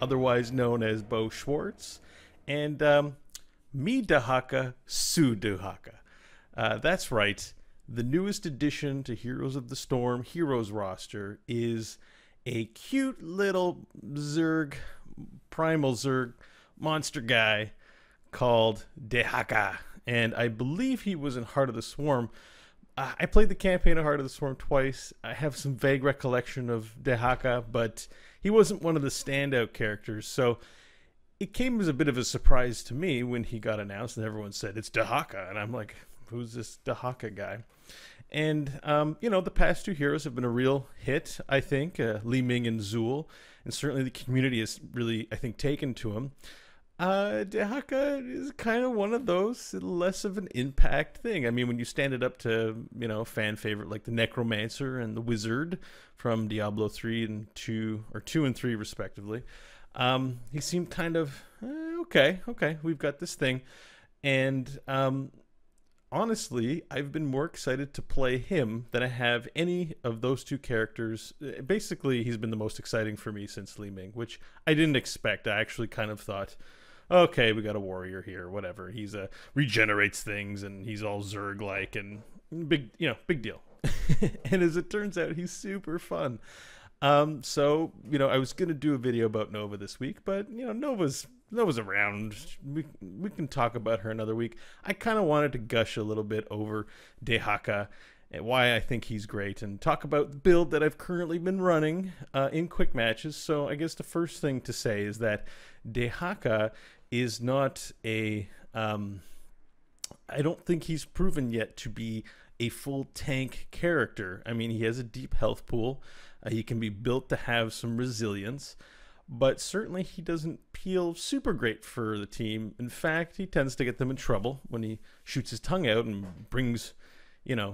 otherwise known as Bo Schwartz, and me Dehaka, Su Dehaka. That's right. The newest addition to Heroes of the Storm Heroes roster is a cute little Zerg, primal Zerg monster guy called Dehaka. And I believe he was in Heart of the Swarm. I played the campaign of Heart of the Swarm twice. I have some vague recollection of Dehaka, but he wasn't one of the standout characters. So it came as a bit of a surprise to me when he got announced and everyone said, it's Dehaka. And I'm like, who's this Dehaka guy? And, the past two heroes have been a real hit, I think, Li Ming and Zul. And certainly the community has really, I think, taken to him. Dehaka is kind of one of those less of an impact thing. I mean, when you stand it up to, fan favorite like the Necromancer and the Wizard from Diablo 3 and 2, or 2 and 3 respectively, he seemed kind of, okay, we've got this thing. And honestly, I've been more excited to play him than I have any of those two characters. Basically, he's been the most exciting for me since Li Ming, which I didn't expect. I actually kind of thought, okay, we got a warrior here, whatever. He's regenerates things and he's all Zerg-like and big deal. And as it turns out, he's super fun. So I was gonna do a video about Nova this week, but Nova's around. We can talk about her another week. I kind of wanted to gush a little bit over Dehaka and why I think he's great, and talk about the build that I've currently been running in quick matches. So I guess the first thing to say is that Dehaka is not a I don't think he's proven yet to be a full tank character. I mean, he has a deep health pool. He can be built to have some resilience, but certainly he doesn't peel super great for the team. In fact, he tends to get them in trouble when he shoots his tongue out and brings,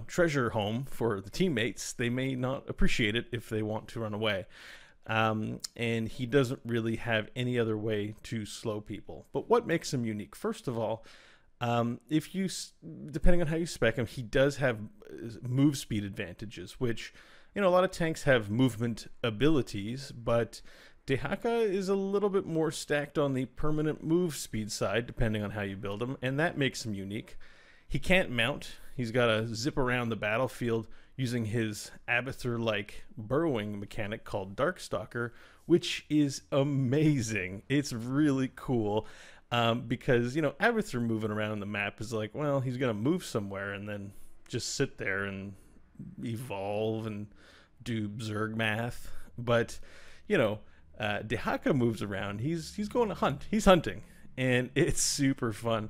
treasure home for the teammates. They may not appreciate it if they want to run away. And he doesn't really have any other way to slow people. But what makes him unique? First of all, depending on how you spec him, he does have move speed advantages, which, a lot of tanks have movement abilities, but Dehaka is a little bit more stacked on the permanent move speed side, depending on how you build him, and that makes him unique. He can't mount. He's got to zip around the battlefield using his Abathur-like burrowing mechanic called Darkstalker, which is amazing. It's really cool because, Abathur moving around the map is like, well, he's going to move somewhere and then just sit there and evolve and do Zerg math. But, Dehaka moves around. He's going to hunt. He's hunting, and it's super fun.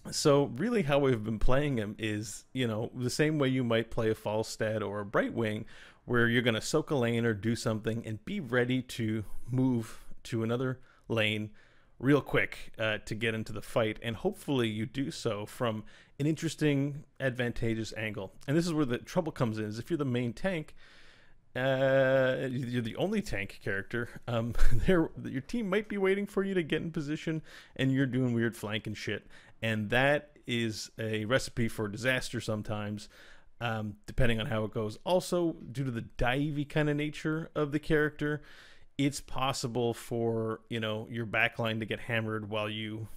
So really how we've been playing him is, the same way you might play a Falstad or a Brightwing, where you're going to soak a lane or do something and be ready to move to another lane real quick to get into the fight. And hopefully you do so from an interesting, advantageous angle. And this is where the trouble comes in, is if you're the main tank, you're the only tank character, your team might be waiting for you to get in position and you're doing weird flanking shit. And that is a recipe for disaster sometimes, depending on how it goes. Also, due to the divey kind of nature of the character, it's possible for, your backline to get hammered while you,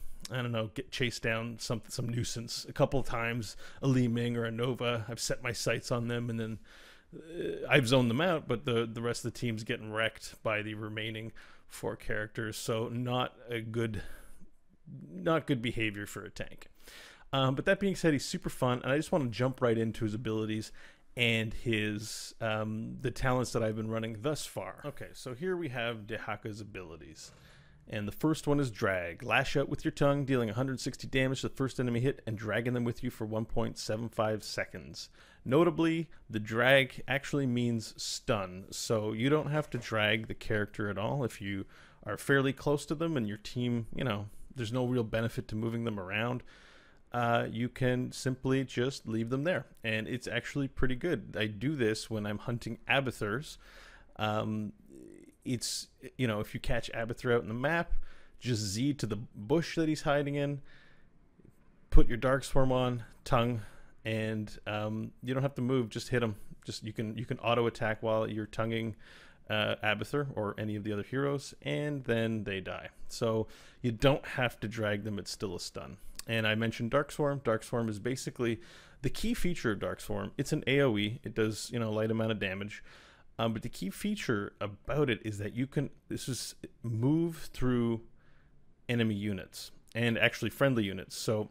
get chased down some nuisance. A couple of times, a Li Ming or a Nova, I've set my sights on them and then I've zoned them out, but the rest of the team's getting wrecked by the remaining 4 characters. So not good behavior for a tank. But that being said, he's super fun, and I just want to jump right into his abilities and his the talents that I've been running thus far. Okay, so here we have Dehaka's abilities. And the first one is Drag. Lash out with your tongue, dealing 160 damage to the first enemy hit and dragging them with you for 1.75 seconds. Notably, the drag actually means stun, so you don't have to drag the character at all if you are fairly close to them and your team, there's no real benefit to moving them around. You can simply just leave them there, and it's actually pretty good. I do this when I'm hunting Abathurs. It's, if you catch Abathur out in the map, just Z to the bush that he's hiding in, put your Dark Swarm on, tongue, and you don't have to move, just hit him. You can auto attack while you're tonguing Abathur or any of the other heroes, and then they die. So you don't have to drag them, it's still a stun. And I mentioned Dark Swarm. Dark Swarm is basically the key feature of Dark Swarm. It's an AoE, it does, you know, a light amount of damage. But the key feature about it is that you can move through enemy units and actually friendly units. So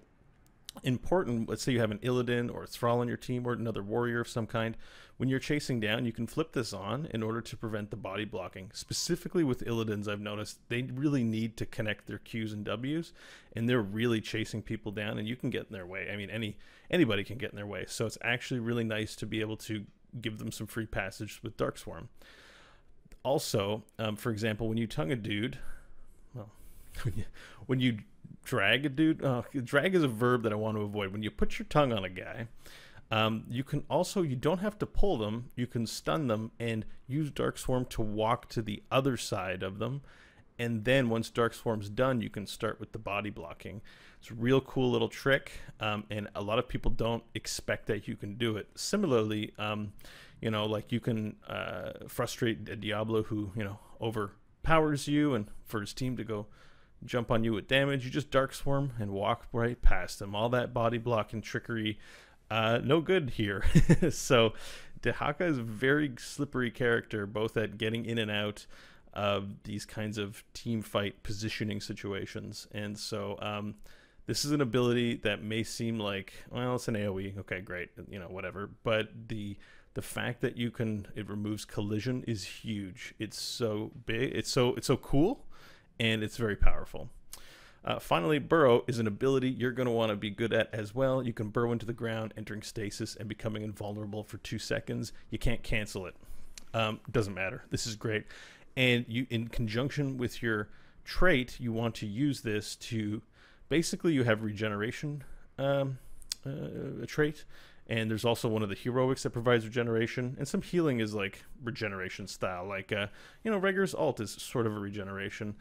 important, let's say you have an Illidan or a Thrall on your team or another warrior of some kind. When you're chasing down, you can flip this on in order to prevent the body blocking. Specifically with Illidans, I've noticed they really need to connect their Qs and Ws, and they're really chasing people down, and you can get in their way. I mean, anybody can get in their way. So it's actually really nice to be able to give them some free passage with Dark Swarm. Also, for example, when you tongue a dude, well, when you drag a dude, drag is a verb that I want to avoid. When you put your tongue on a guy, you can also, you don't have to pull them, you can stun them and use Dark Swarm to walk to the other side of them. And then once Dark Swarm's done, you can start with the body blocking. It's a real cool little trick, and a lot of people don't expect that you can do it. Similarly, you know, like you can frustrate a Diablo who, you know, overpowers you, and for his team to go jump on you with damage, you just Dark Swarm and walk right past them. All that body block and trickery, no good here. So Dehaka is a very slippery character, both at getting in and out of these kinds of team fight positioning situations. And so this is an ability that may seem like, well, it's an AoE, okay, great, you know, whatever, but the fact that you can, it removes collision is huge. It's so big, it's so cool, and it's very powerful. Finally, Burrow is an ability you're going to want to be good at as well. You can burrow into the ground, entering stasis and becoming invulnerable for 2 seconds. You can't cancel it. Doesn't matter. This is great. And you, in conjunction with your trait, you want to use this to, basically you have regeneration a trait, and there's also one of the heroics that provides regeneration, and some healing is like regeneration style, like you know, Reger's ult is sort of a regeneration,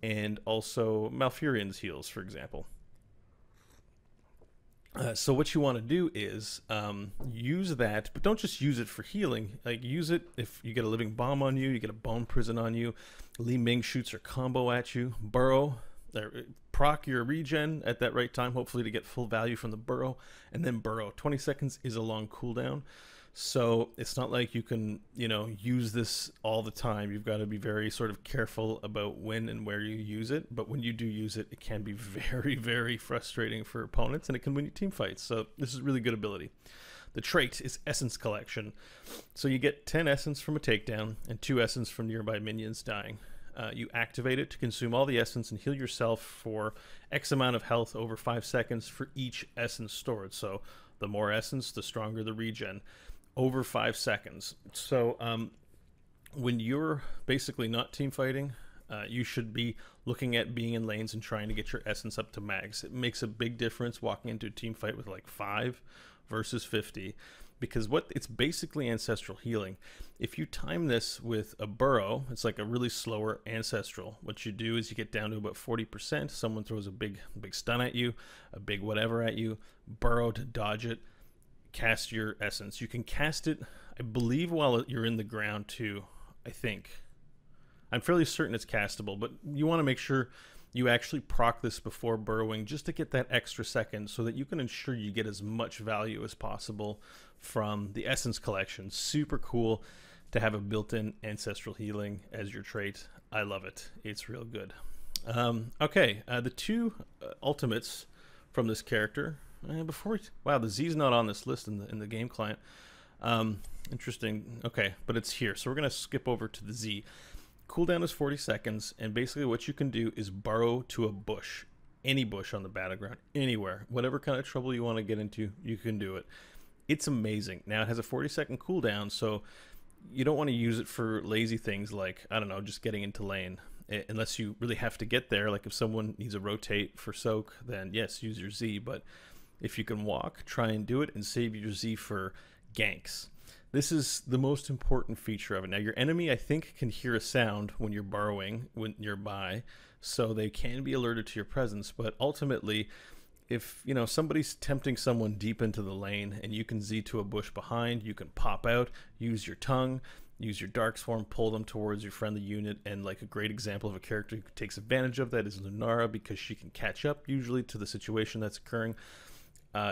and also Malfurion's heals, for example. So what you want to do is use that, but don't just use it for healing. Like, use it if you get a living bomb on you, you get a bone prison on you, Li Ming shoots her combo at you, burrow, proc your regen at that right time, hopefully to get full value from the burrow, and then burrow. 20 seconds is a long cooldown, so it's not like you can, you know, use this all the time. You've got to be very sort of careful about when and where you use it, but when you do use it, it can be very, very frustrating for opponents, and it can win you team fights. So this is a really good ability. The trait is Essence Collection, so you get 10 Essence from a takedown and 2 Essence from nearby minions dying. You activate it to consume all the essence and heal yourself for X amount of health over 5 seconds for each essence stored. So the more essence, the stronger the regen over 5 seconds. So when you're basically not team fighting, you should be looking at being in lanes and trying to get your essence up to max. It makes a big difference walking into a team fight with like 5 versus 50. Because it's basically ancestral healing. If you time this with a burrow, it's like a really slower ancestral. What you do is you get down to about 40%. Someone throws a big stun at you, a big whatever at you, burrow to dodge it, cast your essence. You can cast it, I believe, while you're in the ground too, I think. I'm fairly certain it's castable, but you want to make sure you actually proc this before burrowing just to get that extra second so that you can ensure you get as much value as possible from the Essence Collection. Super cool to have a built-in ancestral healing as your trait. I love it. It's real good. Okay, the 2 ultimates from this character. Wow, the Z's not on this list in the game client. Interesting. Okay, but it's here. So we're going to skip over to the Z. Cooldown is 40 seconds, and basically what you can do is burrow to a bush. Any bush on the battleground, anywhere. Whatever kind of trouble you want to get into, you can do it. It's amazing. Now, it has a 40-second cooldown, so you don't want to use it for lazy things like, I don't know, just getting into lane. Unless you really have to get there, like if someone needs a rotate for soak, then yes, use your Z. But if you can walk, try and do it and save your Z for ganks. This is the most important feature of it. Now, your enemy, I think, can hear a sound when you're burrowing nearby, so they can be alerted to your presence. But ultimately, if, you know, somebody's tempting someone deep into the lane and you can Z to a bush behind, you can pop out, use your tongue, use your dark swarm, pull them towards your friendly unit, and like a great example of a character who takes advantage of that is Lunara, because she can catch up usually to the situation that's occurring.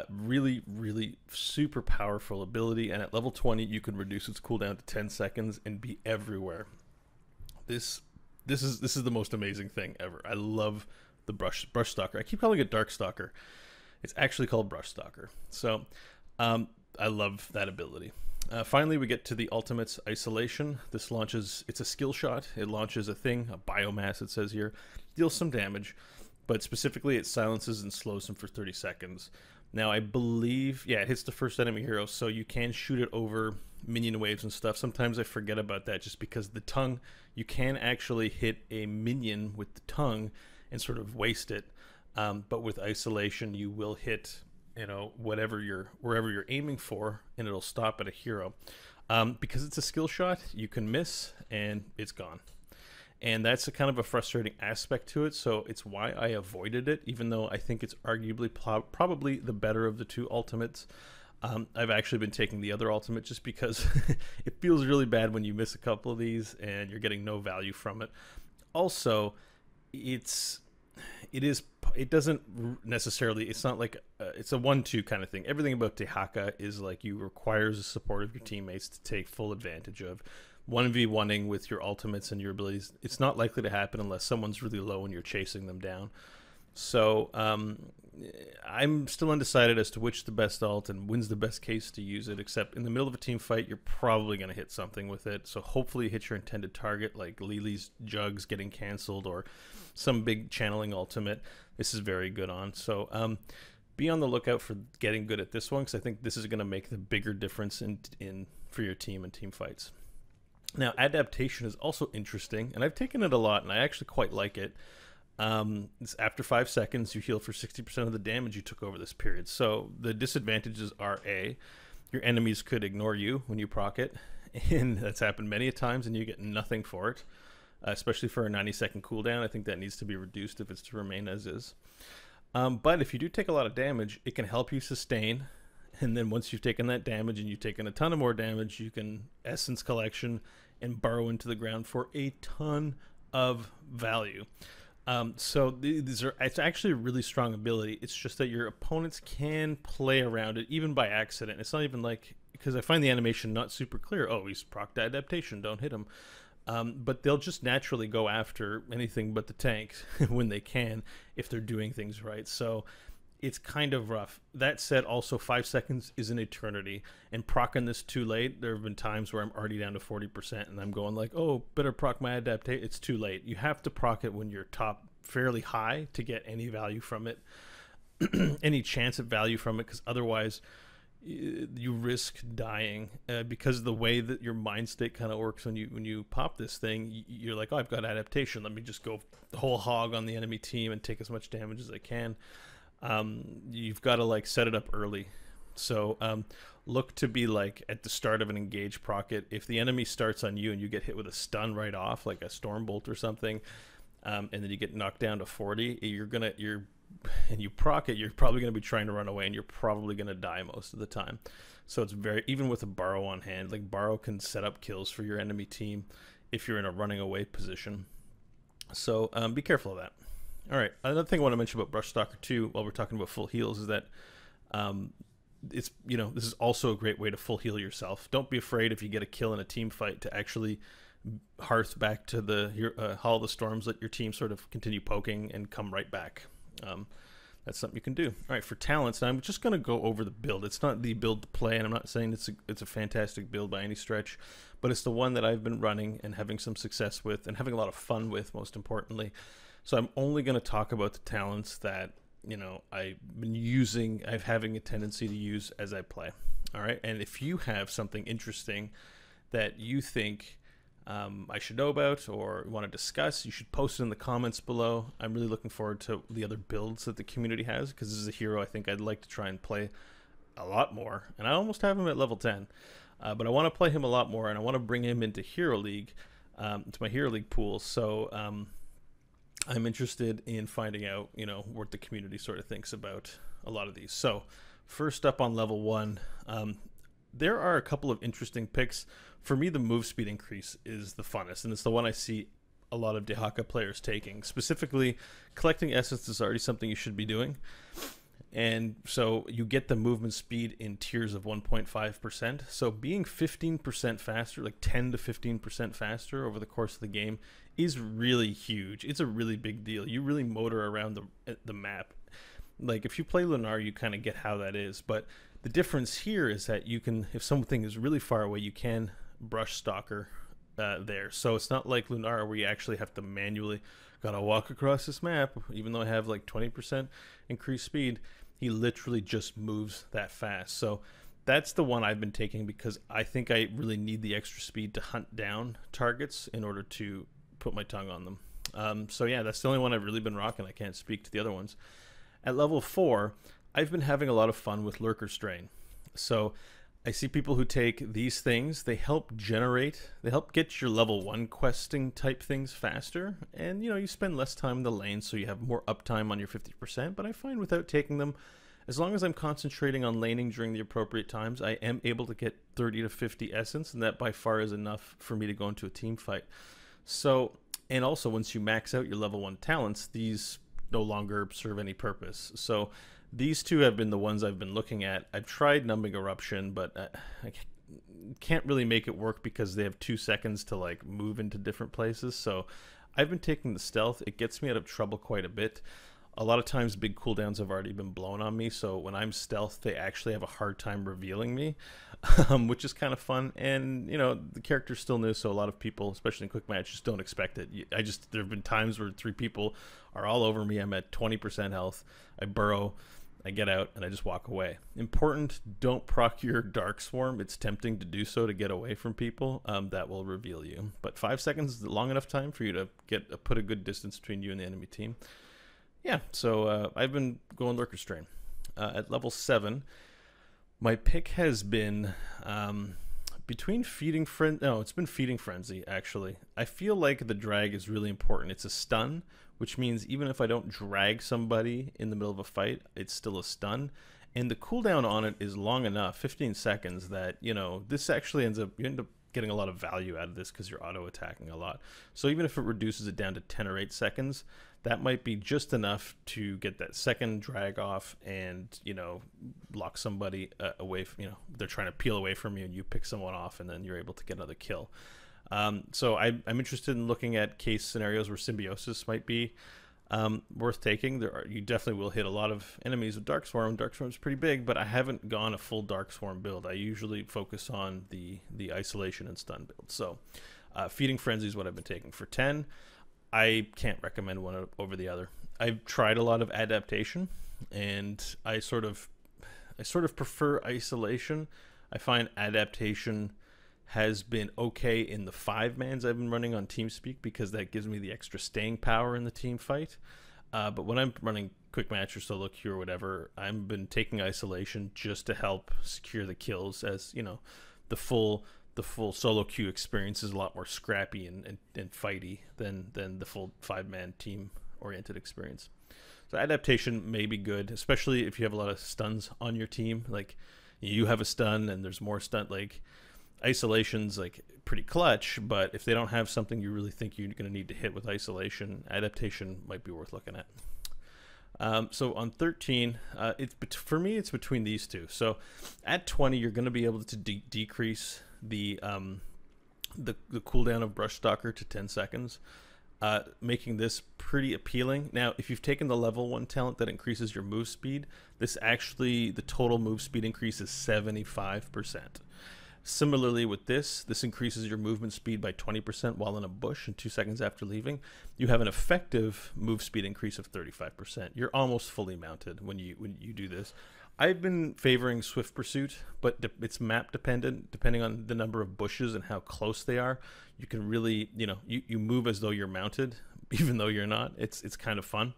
Really, really super powerful ability, and at level 20 you can reduce its cooldown to 10 seconds and be everywhere. This is the most amazing thing ever. I love the brush stalker. I keep calling it dark stalker. It's actually called brush stalker. So I love that ability. Finally, we get to the ultimate's isolation. This launches, it's a skill shot. It launches a thing, a biomass it says here, deals some damage, but specifically it silences and slows them for 30 seconds. Now I believe, yeah, it hits the first enemy hero, so you can shoot it over minion waves and stuff. Sometimes I forget about that just because the tongue, you can actually hit a minion with the tongue and sort of waste it. But with isolation, you will hit, you know, wherever you're aiming for, and it'll stop at a hero. Because it's a skill shot, you can miss and it's gone. And that's a kind of a frustrating aspect to it, so it's why I avoided it, even though I think it's arguably probably the better of the two ultimates. I've actually been taking the other ultimate just because it feels really bad when you miss a couple of these and you're getting no value from it. Also, it doesn't necessarily, it's not like it's a 1-2 kind of thing. Everything about Dehaka is like you requires the support of your teammates to take full advantage of. 1v1ing with your ultimates and your abilities, it's not likely to happen unless someone's really low and you're chasing them down. So I'm still undecided as to which the best ult and when's the best case to use it, except in the middle of a team fight you're probably going to hit something with it, so hopefully you hit your intended target, like Lily's jugs getting cancelled or some big channeling ultimate. This is very good on, so be on the lookout for getting good at this one, because I think this is going to make the bigger difference in for your team and team fights. Now, adaptation is also interesting, and I've taken it a lot, and I actually quite like it. It's after 5 seconds, you heal for 60% of the damage you took over this period. So the disadvantages are A, your enemies could ignore you when you proc it, and that's happened many a times, and you get nothing for it, especially for a 90-second cooldown. I think that needs to be reduced if it's to remain as is. But if you do take a lot of damage, it can help you sustain. And then once you've taken that damage and you've taken a ton of more damage, you can essence collection and burrow into the ground for a ton of value. So it's actually a really strong ability. It's just that your opponents can play around it even by accident. It's not even like, because I find the animation not super clear. Oh, he's proc adaptation, don't hit him. But they'll just naturally go after anything but the tank when they can, if they're doing things right. So it's kind of rough. That said, also 5 seconds is an eternity, and proccing this too late, there have been times where I'm already down to 40% and I'm going like, oh, better proc my adaptation. It's too late. You have to proc it when you're top fairly high to get any value from it, any chance of value from it, because otherwise you risk dying, because the way that your mind state kind of works when you pop this thing, you're like, oh, I've got adaptation, let me just go the whole hog on the enemy team and take as much damage as I can. You've got to like set it up early. So look to be like at the start of an engaged procket. If the enemy starts on you and you get hit with a stun right off, like a storm bolt or something, and then you get knocked down to 40, and you proc it, you're probably going to be trying to run away, and you're probably going to die most of the time. So it's very, even with a Burrow on hand, like Burrow can set up kills for your enemy team if you're in a running away position. So be careful of that. All right, another thing I want to mention about Brush Stalker 2 while we're talking about full heals is that it's, you know, this is also a great way to full heal yourself. Don't be afraid if you get a kill in a team fight to actually hearth back to the Hall of the Storms, let your team sort of continue poking and come right back. That's something you can do. All right, for talents, now I'm just going to go over the build. It's not the build to play, and I'm not saying it's a fantastic build by any stretch, but it's the one that I've been running and having some success with and having a lot of fun with, most importantly. So I'm only going to talk about the talents that, you know, I've been using, I'm having a tendency to use as I play. All right, and if you have something interesting that you think I should know about or want to discuss, you should post it in the comments below. I'm really looking forward to the other builds that the community has, because this is a hero I think I'd like to try and play a lot more. And I almost have him at level 10, but I want to play him a lot more, and I want to bring him into Hero League, to my Hero League pool. So I'm interested in finding out, you know, what the community sort of thinks about a lot of these. So first up on level 1, there are a couple of interesting picks. For me, the move speed increase is the funnest, and it's the one I see a lot of Dehaka players taking. Specifically, collecting essence is already something you should be doing. And so you get the movement speed in tiers of 1.5%. So being 15% faster, like 10 to 15% faster over the course of the game is really huge. It's a really big deal. You really motor around the map. Like if you play Lunar, you kind of get how that is. But the difference here is that you can, if something is really far away, you can brush stalker there. So it's not like Lunar where you actually have to manually gotta walk across this map, even though I have like 20% increased speed. He literally just moves that fast. So that's the one I've been taking because I think I really need the extra speed to hunt down targets in order to put my tongue on them. So yeah, that's the only one I've really been rocking. I can't speak to the other ones. At level 4, I've been having a lot of fun with Lurker Strain. So I see people who take these things, they help get your level 1 questing type things faster, and you spend less time in the lane, so you have more uptime on your 50%, but I find without taking them, as long as I'm concentrating on laning during the appropriate times, I am able to get 30 to 50 essence, and that by far is enough for me to go into a team fight. So, and also once you max out your level 1 talents, these no longer serve any purpose. So these two have been the ones I've been looking at. I've tried Numbing Eruption, but I can't really make it work because they have 2 seconds to like move into different places. So I've been taking the stealth. It gets me out of trouble quite a bit. A lot of times big cooldowns have already been blown on me, so when I'm stealth, they actually have a hard time revealing me, which is kind of fun. And the character's still new, so a lot of people, especially in quick match, just don't expect it. There have been times where 3 people are all over me. I'm at 20% health. I burrow, I get out, and I just walk away. Important, don't proc your Dark Swarm. It's tempting to do so to get away from people. That will reveal you. But 5 seconds is long enough time for you to put a good distance between you and the enemy team. Yeah, so I've been going Lurker Strain. At level 7, my pick has been between Feeding Frenzy. No, it's been Feeding Frenzy, actually. I feel like the drag is really important. It's a stun, which means even if I don't drag somebody in the middle of a fight, it's still a stun. And the cooldown on it is long enough, 15 seconds, that, this actually you end up getting a lot of value out of this because you're auto-attacking a lot. So even if it reduces it down to 10 or 8 seconds, that might be just enough to get that second drag off and, lock somebody away from, they're trying to peel away from you and you pick someone off and then you're able to get another kill. So I'm interested in looking at case scenarios where Symbiosis might be worth taking. You definitely will hit a lot of enemies with Dark Swarm. Dark Swarm's pretty big, but I haven't gone a full Dark Swarm build. I usually focus on the isolation and stun build. So Feeding Frenzy is what I've been taking for 10. I can't recommend one over the other. I've tried a lot of adaptation, and I sort of prefer isolation. I find adaptation has been okay in the 5-mans I've been running on TeamSpeak because that gives me the extra staying power in the team fight. But when I'm running quick match or solo queue or whatever, I've been taking isolation just to help secure the kills, as the full solo queue experience is a lot more scrappy and fighty than the full 5-man team oriented experience. So adaptation may be good, especially if you have a lot of stuns on your team. Like you have a stun and there's more stun. Like isolation's like pretty clutch, but if they don't have something you really think you're going to need to hit with isolation, adaptation might be worth looking at. So on 13, for me it's between these two. So at 20, you're going to be able to decrease the cooldown of Brush Stalker to 10 seconds, making this pretty appealing. Now, if you've taken the level 1 talent that increases your move speed, the total move speed increase is 75%. Similarly with this increases your movement speed by 20% while in a bush and 2 seconds after leaving. You have an effective move speed increase of 35%. You're almost fully mounted when you do this. I've been favoring Swift Pursuit, but it's map dependent. Depending on the number of bushes and how close they are, you can really, you move as though you're mounted, even though you're not. It's kind of fun.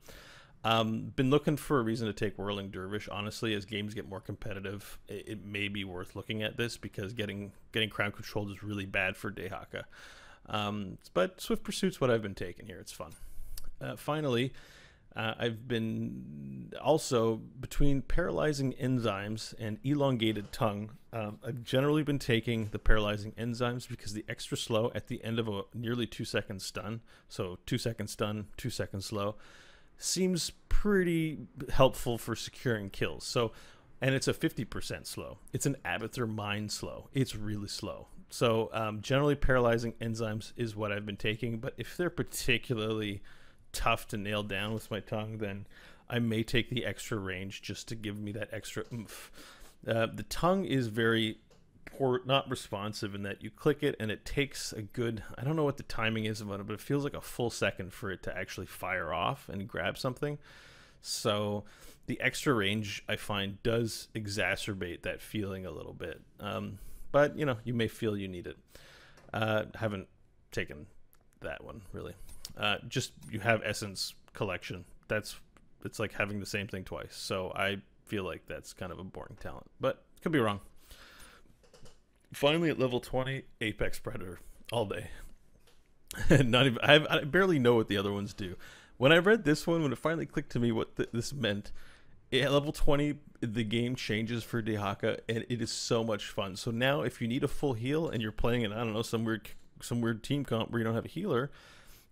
Been looking for a reason to take Whirling Dervish. Honestly, as games get more competitive, it may be worth looking at this because getting crown controlled is really bad for Dehaka. But Swift Pursuit's what I've been taking here. It's fun. Finally, I've been also between paralyzing enzymes and elongated tongue. I've generally been taking the paralyzing enzymes because the extra slow at the end of a nearly 2 second stun, so 2 second stun, 2 second slow, seems pretty helpful for securing kills. So, and it's a 50% slow. It's an Abathur Mind slow. It's really slow. So generally paralyzing enzymes is what I've been taking, but if they're particularly tough to nail down with my tongue, then I may take the extra range just to give me that extra oomph. The tongue is very poor, not responsive in that you click it and it takes a good, I don't know what the timing is about it, but it feels like a full second for it to actually fire off and grab something. So the extra range I find does exacerbate that feeling a little bit. But you know, you may feel you need it. Haven't taken that one really. Just you have essence collection. It's like having the same thing twice. So I feel like that's kind of a boring talent, but could be wrong. Finally, at level 20, Apex Predator all day. Not even I barely know what the other ones do. When I read this one, when it finally clicked to me what this meant, at level 20, the game changes for Dehaka, and it is so much fun. So now, if you need a full heal and you're playing in, I don't know, some weird team comp where you don't have a healer,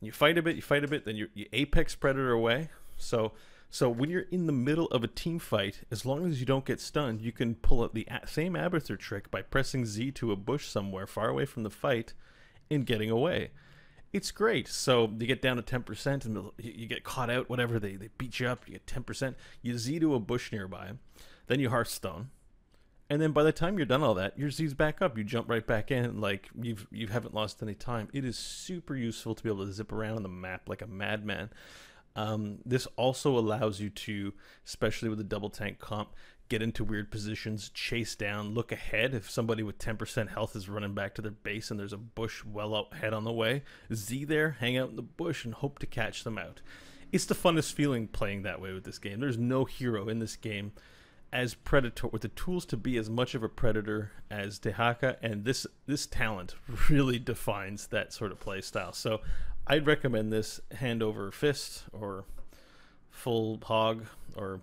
you fight a bit, then you Apex Predator away. So when you're in the middle of a team fight, as long as you don't get stunned, you can pull out the same Abathur trick by pressing Z to a bush somewhere far away from the fight and getting away. It's great. So you get down to 10% and you get caught out, whatever, they beat you up, you get 10%, you Z to a bush nearby, then you Hearthstone. And then by the time you're done all that, your Z's back up. You jump right back in, like you haven't lost any time. It is super useful to be able to zip around on the map like a madman. This also allows you to, especially with the double tank comp, get into weird positions, chase down, look ahead. If somebody with 10% health is running back to their base and there's a bush well out ahead on the way, Z there, hang out in the bush and hope to catch them out. It's the funnest feeling playing that way with this game. There's no hero in this game as Predator with the tools to be as much of a Predator as Dehaka, and this talent really defines that sort of play style. So I'd recommend this hand over fist or full hog, or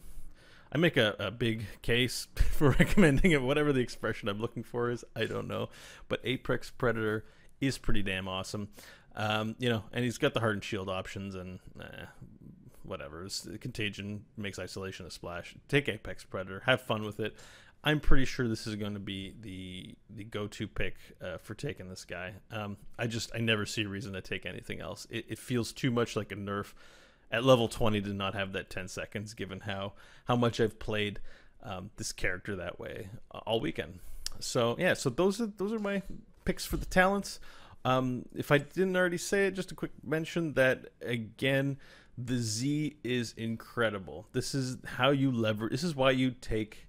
I make a big case for recommending it, whatever the expression I'm looking for is. I don't know. But Apex Predator is pretty damn awesome. You know, and he's got the hardened shield options and whatever. Contagion makes isolation a splash. Take Apex Predator. Have fun with it. I'm pretty sure this is going to be the go-to pick for taking this guy. I never see a reason to take anything else. It feels too much like a nerf at level 20 to not have that 10 seconds, given how much I've played this character that way all weekend. So yeah, so those are my picks for the talents. If I didn't already say it, just a quick mention that again, the Z is incredible. This is how you leverage. This is why you take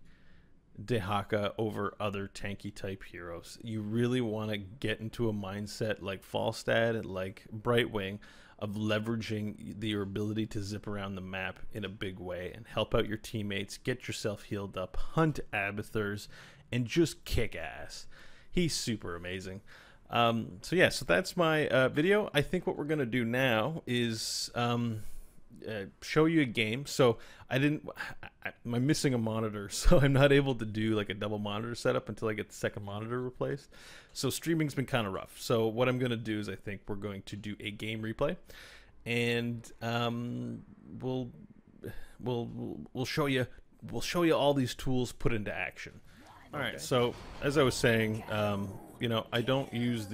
Dehaka over other tanky type heroes. You really want to get into a mindset like Falstad, like Brightwing, of leveraging your ability to zip around the map in a big way and help out your teammates, get yourself healed up, hunt Abathurs, and just kick ass. He's super amazing. So yeah, so that's my video. I think what we're gonna do now is show you a game. So I'm missing a monitor, so I'm not able to do like a double monitor setup until I get the second monitor replaced. So streaming's been kind of rough. So what I'm gonna do is I think we're going to do a game replay, and we'll show you all these tools put into action. All right. So as I was saying, you know, I don't use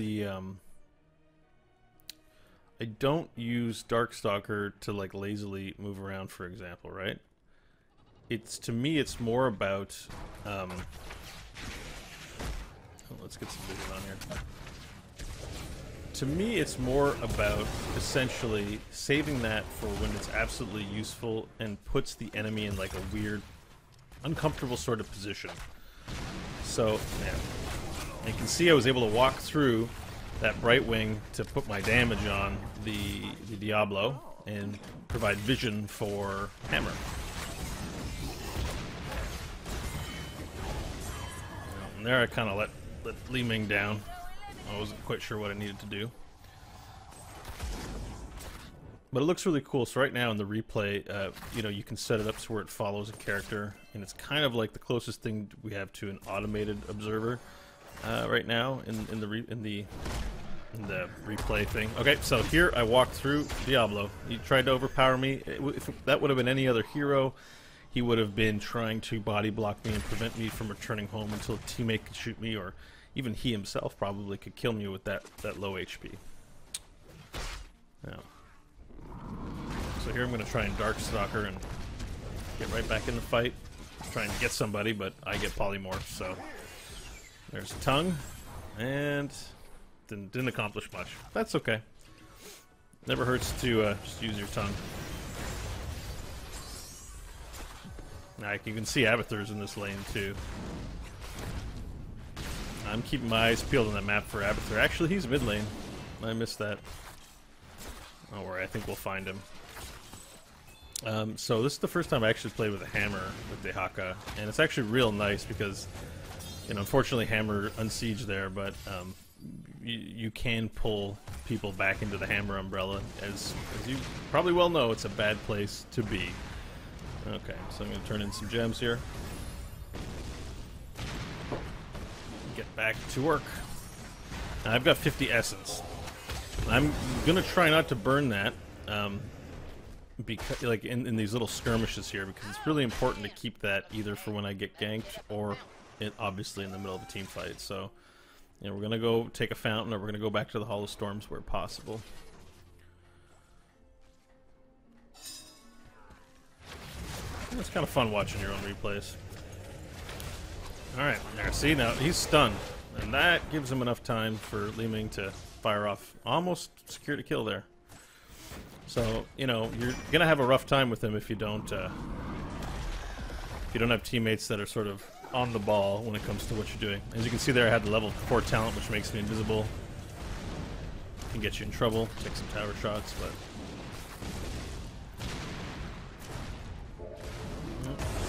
Darkstalker to like lazily move around, for example, right? To me, it's more about, let's get some vision on here. To me, it's more about essentially saving that for when it's absolutely useful and puts the enemy in like a weird, uncomfortable sort of position. So, yeah. You can see I was able to walk through that Brightwing to put my damage on the Diablo and provide vision for Hammer. And there I kind of let Li Ming down. I wasn't quite sure what I needed to do. But it looks really cool. So right now in the replay, you know, you can set it up so where it follows a character, and it's kind of like the closest thing we have to an automated observer right now in the replay thing. Okay, so here I walked through Diablo. He tried to overpower me. If that would have been any other hero, he would have been trying to body block me and prevent me from returning home until a teammate could shoot me, or even he himself probably could kill me with that low HP. Now, so here I'm going to try and Darkstalker and get right back in the fight, trying to get somebody, but I get polymorphed. So there's a tongue, and didn't accomplish much. That's okay. Never hurts to just use your tongue. Now you can see Abathur's in this lane too. I'm keeping my eyes peeled on the map for Abathur. Actually, he's mid lane. I missed that. Don't worry, I think we'll find him. So this is the first time I actually played with a hammer with Dehaka, and it's actually real nice because, you know, unfortunately hammer unsiege there, but you can pull people back into the hammer umbrella. As you probably well know, it's a bad place to be. Okay, so I'm going to turn in some gems here. Get back to work. Now, I've got 50 essence. I'm going to try not to burn that, because, like in these little skirmishes here, because it's really important to keep that either for when I get ganked or obviously in the middle of a team fight. So, you know, we're going to go take a fountain, or we're going to go back to the Hall of Storms where possible. It's kind of fun watching your own replays. Alright, there. See, now he's stunned. And that gives him enough time for Li-Ming to fire off almost secure to kill there. So, you know, you're going to have a rough time with him if you don't have teammates that are sort of on the ball when it comes to what you're doing. As you can see there, I had the level 4 talent, which makes me invisible. Can get you in trouble. Take some tower shots, but...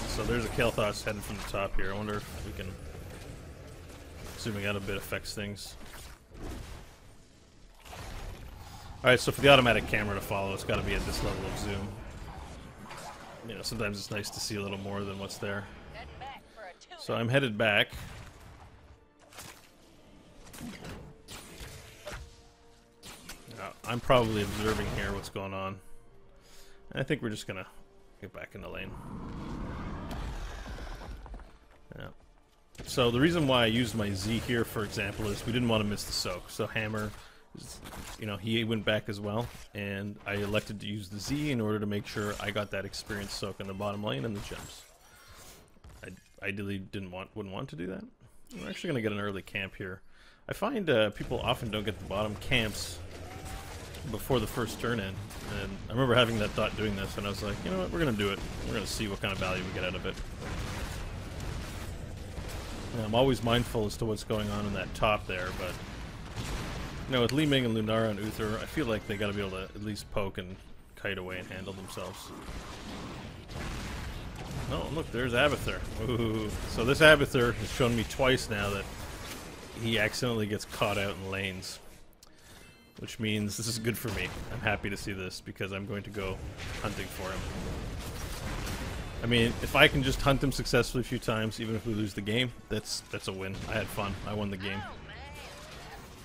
So there's a Kael'thas heading from the top here. I wonder if we can... Zooming out a bit affects things. Alright, so for the automatic camera to follow, it's got to be at this level of zoom. You know, sometimes it's nice to see a little more than what's there. So I'm headed back. I'm probably observing here what's going on. I think we're just gonna get back in the lane. Yeah. So the reason why I used my Z here, for example, is we didn't want to miss the soak. So Hammer, you know, he went back as well, and I elected to use the Z in order to make sure I got that experience soak in the bottom lane and the gems. I ideally wouldn't want to do that. We're actually going to get an early camp here. I find people often don't get the bottom camps before the first turn in, and I remember having that thought doing this, and I was like, you know what, we're going to do it. We're going to see what kind of value we get out of it. And I'm always mindful as to what's going on in that top there, but you know, with Li-Ming and Lunara and Uther, I feel like they got to be able to at least poke and kite away and handle themselves. Oh, look, there's Abathur. Ooh. So this Abathur has shown me twice now that he accidentally gets caught out in lanes, which means this is good for me. I'm happy to see this because I'm going to go hunting for him. I mean, if I can just hunt him successfully a few times, even if we lose the game, that's a win. I had fun. I won the game.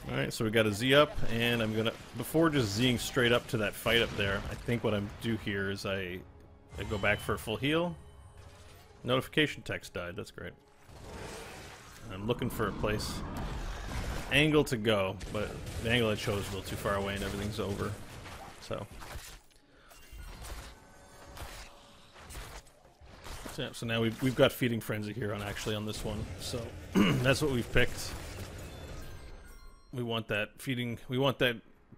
Alright, so we got a Z up, and I'm gonna, before just Zing straight up to that fight up there, I think what I'm do here is I go back for a full heal. Notification text died, that's great. I'm looking for a place, angle to go, but the angle I chose is a little too far away and everything's over. So now we've got Feeding Frenzy here on this one, so that's what we've picked. We want that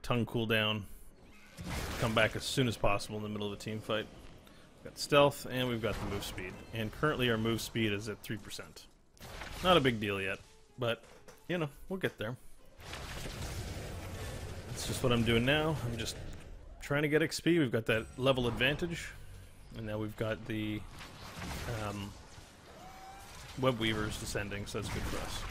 tongue cooldown, come back as soon as possible in the middle of the team fight. We've got stealth and we've got the move speed, and currently our move speed is at 3%. Not a big deal yet, but you know, we'll get there. That's just what I'm doing now. I'm just trying to get XP. We've got that level advantage, and now we've got the Web Weavers descending, so that's good for us.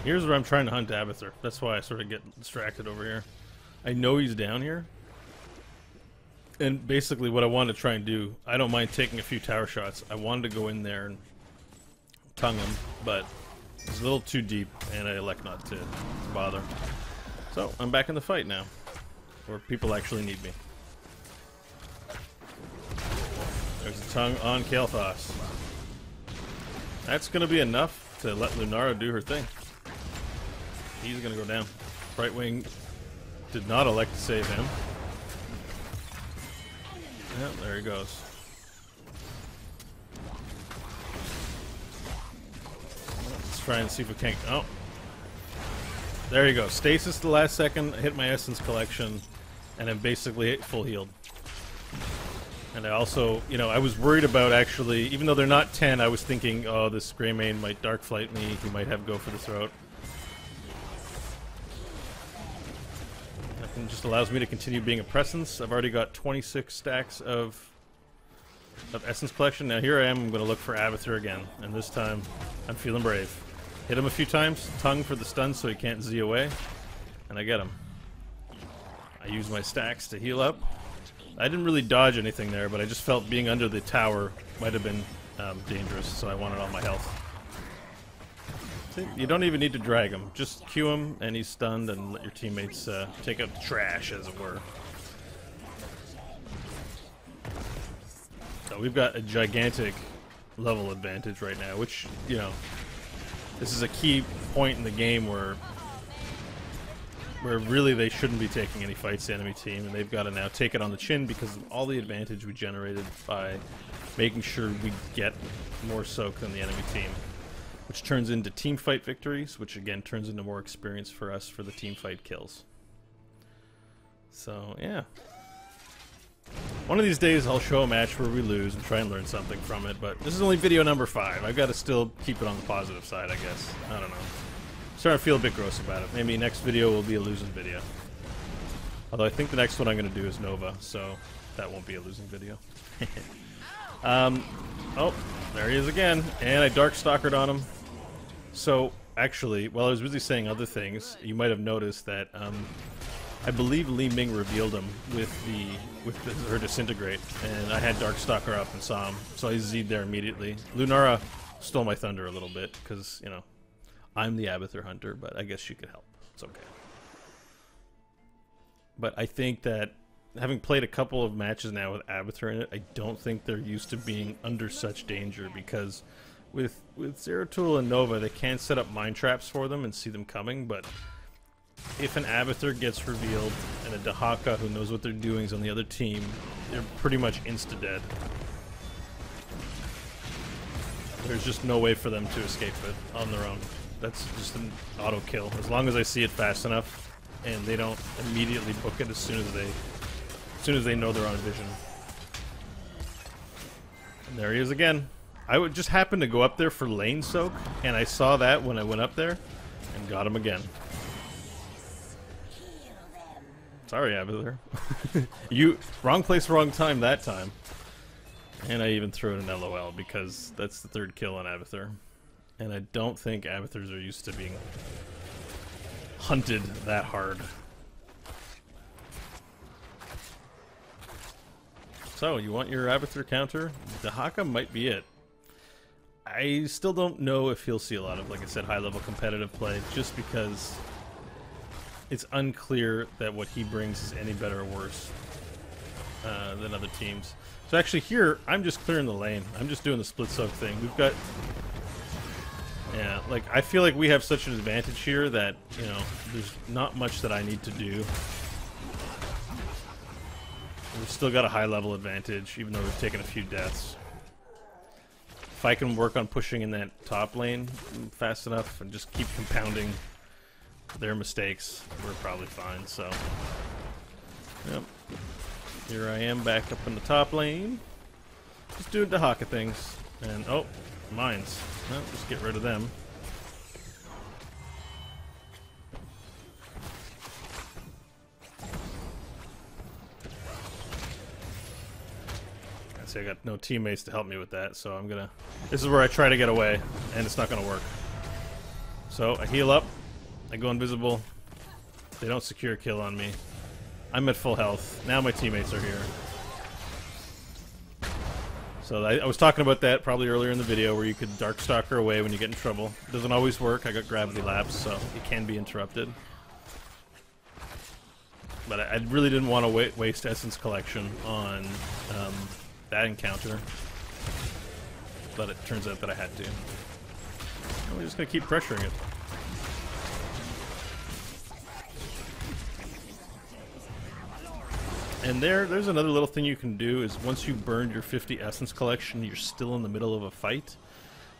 Here's where I'm trying to hunt Abathur. That's why I sort of get distracted over here. I know he's down here. And basically what I want to try and do, I don't mind taking a few tower shots. I wanted to go in there and tongue him, but it's a little too deep, and I elect not to bother. So, I'm back in the fight now, where people actually need me. There's a tongue on Kael'thas. That's going to be enough to let Lunara do her thing. He's going to go down. Right wing did not elect to save him. Yeah, there he goes. Let's try and see if we can't... Oh. There you go. Stasis the last second, hit my Essence Collection, and I'm basically full healed. And I also, you know, I was worried about actually, even though they're not 10, I was thinking, oh, this Greymane might Dark Flight me, he might have go for the throat. That just allows me to continue being a presence. I've already got 26 stacks of Essence Collection. Now here I am, I'm going to look for Abathur again, and this time I'm feeling brave. Hit him a few times, tongue for the stun so he can't Z away, and I get him. I use my stacks to heal up. I didn't really dodge anything there, but I just felt being under the tower might have been dangerous, so I wanted all my health. See, you don't even need to drag him. Just Q him, and he's stunned, and let your teammates take out the trash, as it were. So we've got a gigantic level advantage right now, which, you know, this is a key point in the game where really they shouldn't be taking any fights to the enemy team, and they've got to now take it on the chin because of all the advantage we generated by making sure we get more soak than the enemy team, which turns into team fight victories, which again turns into more experience for us for the team fight kills. So yeah, one of these days I'll show a match where we lose and try and learn something from it, but this is only video number 5. I've got to still keep it on the positive side, I guess. I don't know. Starting to feel a bit gross about it. Maybe next video will be a losing video. Although I think the next one I'm going to do is Nova, so that won't be a losing video. Oh, there he is again, and I Darkstalkered on him. So, actually, while I was busy saying other things, you might have noticed that I believe Li Ming revealed him with her Disintegrate, and I had Darkstalker up and saw him, so I Z'd there immediately. Lunara stole my thunder a little bit, because, you know, I'm the Abathur hunter, but I guess she could help. It's okay. But I think that, having played a couple of matches now with Abathur in it, I don't think they're used to being under such danger, because with Zeratul and Nova, they can set up mind traps for them and see them coming, but if an Abathur gets revealed and a Dehaka who knows what they're doing is on the other team, they're pretty much insta-dead. There's just no way for them to escape it on their own. That's just an auto kill. As long as I see it fast enough, and they don't immediately book it as soon as they know they're on vision. And there he is again. I would just happen to go up there for lane soak, and I saw that when I went up there, and got him again. Sorry, Abathur. You wrong place, wrong time that time. And I even threw in an LOL because that's the 3rd kill on Abathur. And I don't think Abathurs are used to being hunted that hard. So, you want your Abathur counter? Dehaka might be it. I still don't know if he'll see a lot of, like I said, high-level competitive play, just because it's unclear that what he brings is any better or worse than other teams. So actually here, I'm just clearing the lane. I'm just doing the split soak thing. We've got... Yeah, like, I feel like we have such an advantage here that, you know, there's not much that I need to do. We've still got a high-level advantage, even though we've taken a few deaths. If I can work on pushing in that top lane fast enough and just keep compounding their mistakes, we're probably fine, so... Yep. Here I am back up in the top lane. Just doing Dehaka things. And, oh, mines. Well, just get rid of them. I got no teammates to help me with that, so I'm gonna... This is where I try to get away, and it's not gonna work. So I heal up, I go invisible, they don't secure a kill on me. I'm at full health. Now my teammates are here. So I was talking about that probably earlier in the video where you could Darkstalker away when you get in trouble. It doesn't always work. I got gravity lapse, so it can be interrupted. But I really didn't want to waste Essence Collection on that encounter. But it turns out that I had to. And we're just going to keep pressuring it. And there's another little thing you can do is once you've burned your 50 Essence Collection, you're still in the middle of a fight.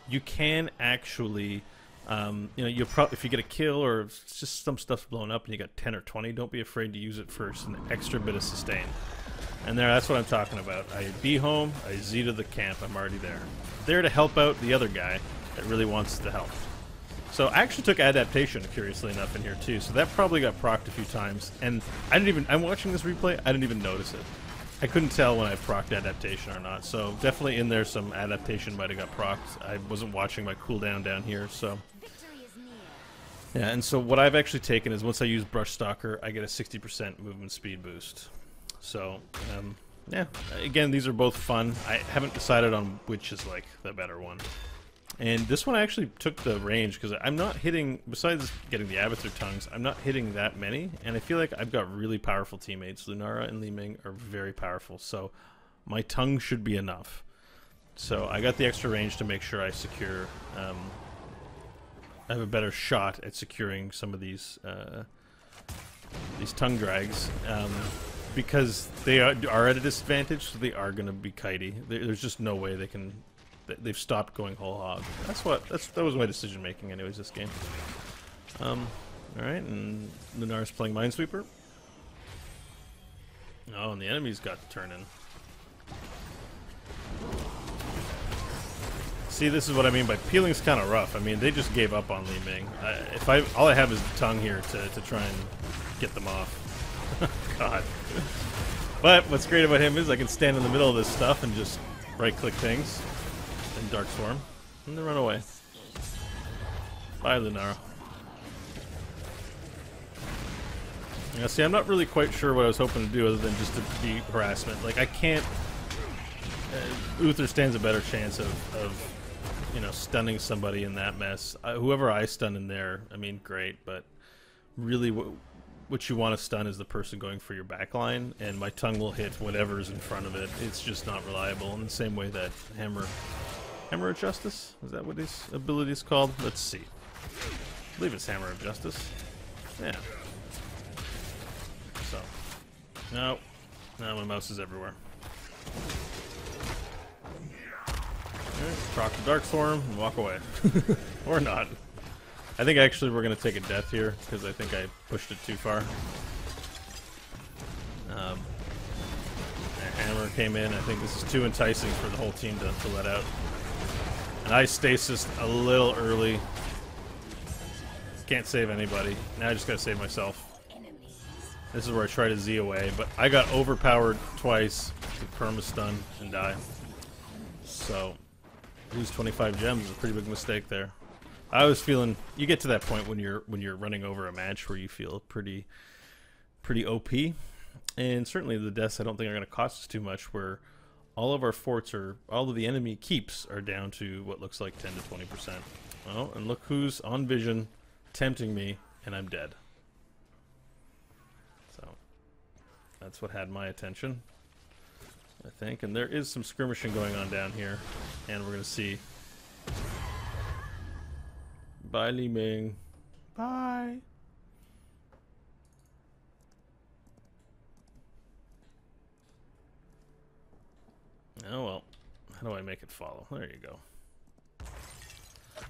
You can actually, if you get a kill or it's just some stuff's blown up and you got 10 or 20, don't be afraid to use it for an extra bit of sustain. And that's what I'm talking about. I be home, I Z to the camp, I'm already there. There to help out the other guy that really wants the help. So I actually took adaptation, curiously enough, in here too. So that probably got procced a few times, and I'm watching this replay, I didn't even notice it. I couldn't tell when I procced adaptation or not. So definitely in there some adaptation might have got procced. I wasn't watching my cooldown down here, so. Yeah, and so what I've actually taken is once I use Brush Stalker, I get a 60% movement speed boost. So, yeah, again, these are both fun. I haven't decided on which is like the better one. And this one I actually took the range because I'm not hitting, besides getting the Abathur tongues, I'm not hitting that many. And I feel like I've got really powerful teammates. Lunara and Li Ming are very powerful. So my tongue should be enough. So I got the extra range to make sure I secure, I have a better shot at securing some of these tongue drags. Because they are at a disadvantage, so they are going to be kitey. There's just no way they can. They've stopped going whole hog. That was my decision making, anyways. This game. All right, and Lunar's playing Minesweeper. Oh, and the enemy's got to turn in. See, this is what I mean by peeling's kind of rough. I mean, they just gave up on Li Ming. All I have is the tongue here to try and get them off. God. But what's great about him is I can stand in the middle of this stuff and just right-click things and Dark Swarm, and then run away. Bye, Lunara. Now, see, I'm not really quite sure what I was hoping to do other than just to be harassment. Like, I can't... Uther stands a better chance of stunning somebody in that mess. Whoever I stun in there, I mean, great, but really what you want to stun is the person going for your backline, and my tongue will hit whatever's in front of it. It's just not reliable, in the same way that Hammer of Justice? Is that what his ability is called? Let's see. I believe it's Hammer of Justice. Yeah. So. No. Now my mouse is everywhere. Alright, proc the Dark Swarm and walk away. Or not. I think actually we're going to take a death here, because I think I pushed it too far. Hammer came in. I think this is too enticing for the whole team to let out. And I stasis a little early. Can't save anybody. Now I just got to save myself. This is where I try to Z away, but I got overpowered twice to perma-stun and die. So, lose 25 gems is a pretty big mistake there. I was feeling, you get to that point when you're running over a match where you feel pretty OP, and certainly the deaths I don't think are going to cost us too much. Where all of our forts all of the enemy keeps are down to what looks like 10 to 20%. Well, and look who's on vision, tempting me, and I'm dead. So that's what had my attention, I think. And there is some skirmishing going on down here, and we're going to see. Bye, Li Ming. Bye. Oh well. How do I make it follow? There you go.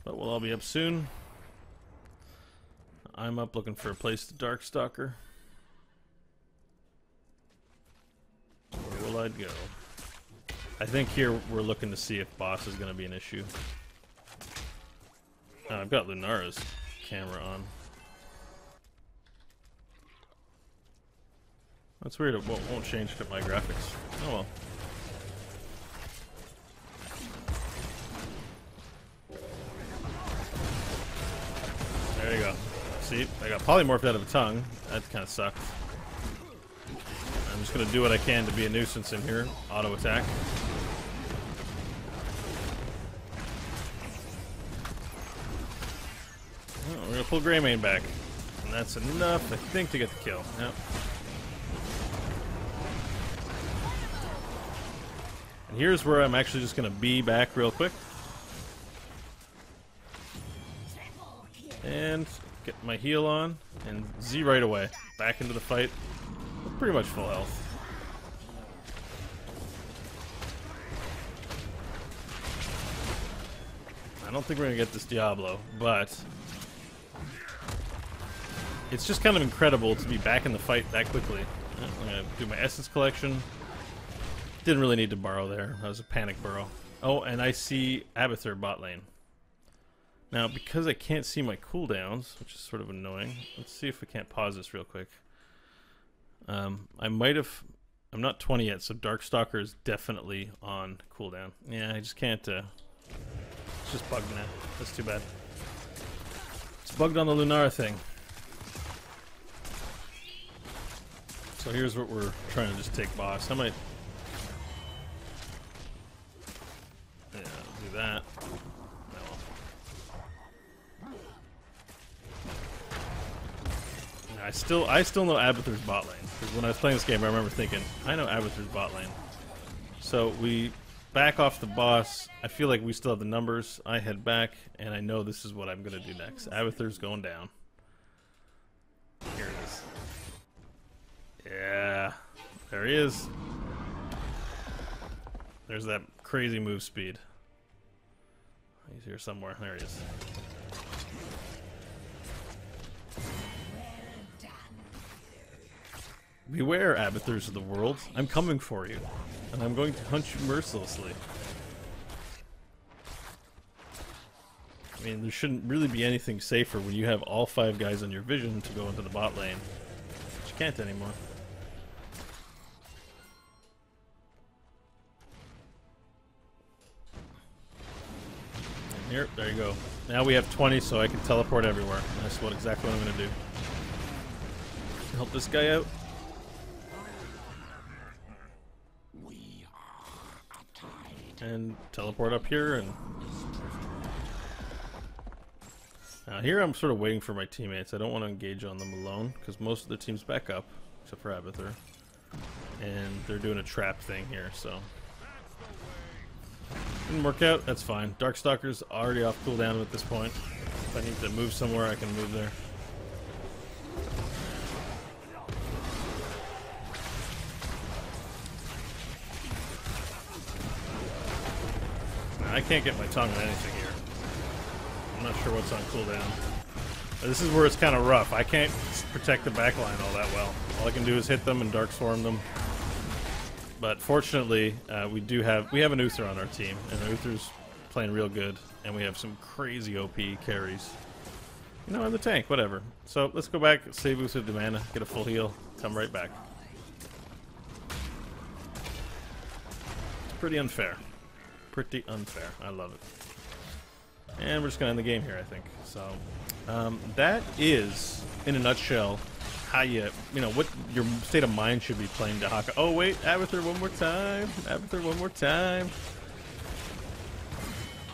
But we'll all be up soon. I'm up looking for a place to Darkstalker. Where will I go? I think here we're looking to see if boss is going to be an issue. I've got Lunara's camera on. That's weird, it won't change my graphics. Oh well. you go. See, I got polymorphed out of a tongue. That kind of sucked. I'm just gonna do what I can to be a nuisance in here. Auto attack. Oh, we're gonna pull Greymane back, and that's enough, I think, to get the kill. Yep. And here's where I'm actually just gonna be back real quick, and get my heal on, and Z right away. Back into the fight. Pretty much full health. I don't think we're gonna get this Diablo, but it's just kind of incredible to be back in the fight that quickly. I'm gonna do my essence collection. Didn't really need to borrow there. That was a panic burrow. Oh, and I see Abathur bot lane. Now, because I can't see my cooldowns, which is sort of annoying, let's see if we can't pause this real quick. I might have... I'm not 20 yet, so Darkstalker is definitely on cooldown. Yeah, I just can't... it's just bugged now. That's too bad. It's bugged on the Lunara thing. So here's what we're trying to just take boss. I might... yeah, do that. I still know Abathur's bot lane, because when I was playing this game I remember thinking, I know Abathur's bot lane. So we back off the boss. I feel like we still have the numbers. I head back, and I know this is what I'm going to do next. Abathur's going down. Here it is. Yeah, there he is. There's that crazy move speed. He's here somewhere. There he is. Beware, Abathurs of the world. I'm coming for you, and I'm going to hunt you mercilessly. I mean, there shouldn't really be anything safer when you have all 5 guys on your vision to go into the bot lane. But you can't anymore. And here, there you go. Now we have 20, so I can teleport everywhere. That's exactly what I'm going to do. Help this guy out. And teleport up here, and now here I'm sort of waiting for my teammates. I don't want to engage on them alone because most of the team's back up except for Abathur, and they're doing a trap thing here, so didn't work out. That's fine. Darkstalker's already off cooldown at this point. If I need to move somewhere, I can move there. I can't get my tongue on anything here. I'm not sure what's on cooldown. This is where it's kind of rough. I can't protect the backline all that well. All I can do is hit them and dark swarm them. But fortunately, we have an Uther on our team, and Uther's playing real good, and we have some crazy OP carries. You know, in the tank, whatever. So let's go back, save Uther the mana, get a full heal, come right back. It's pretty unfair. Pretty unfair. I love it. And we're just gonna end the game here, I think. So that is, in a nutshell, how you know what your state of mind should be playing Dehaka. Oh wait, Abathur one more time. Abathur one more time.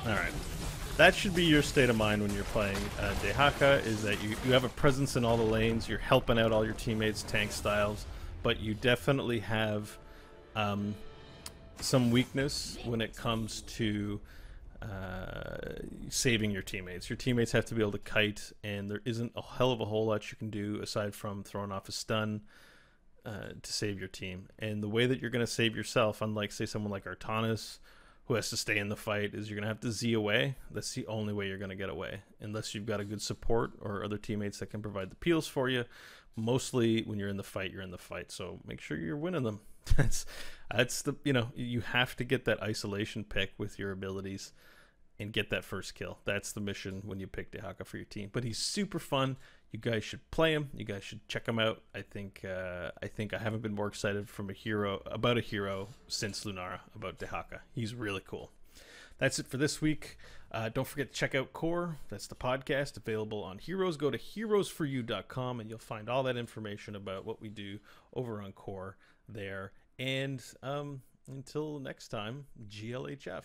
All right, that should be your state of mind when you're playing Dehaka. Is that you have a presence in all the lanes. You're helping out all your teammates, tank styles, but you definitely have some weakness when it comes to saving your teammates. Your teammates have to be able to kite, and there isn't a hell of a whole lot you can do aside from throwing off a stun to save your team. And the way that you're going to save yourself, unlike say someone like Artanis who has to stay in the fight, is you're going to have to Z away. That's the only way you're going to get away, unless you've got a good support or other teammates that can provide the peels for you. Mostly when you're in the fight, you're in the fight, so make sure you're winning them. That's the, you know, you have to get that isolation pick with your abilities and get that first kill. That's the mission when you pick Dehaka for your team. But he's super fun. You guys should play him. You guys should check him out. I think I haven't been more excited about a hero since Lunara, about Dehaka. He's really cool. That's it for this week. Don't forget to check out Core. That's the podcast available on Heroes. Go to heroesforyou.com and you'll find all that information about what we do over on Core there. And until next time, GLHF.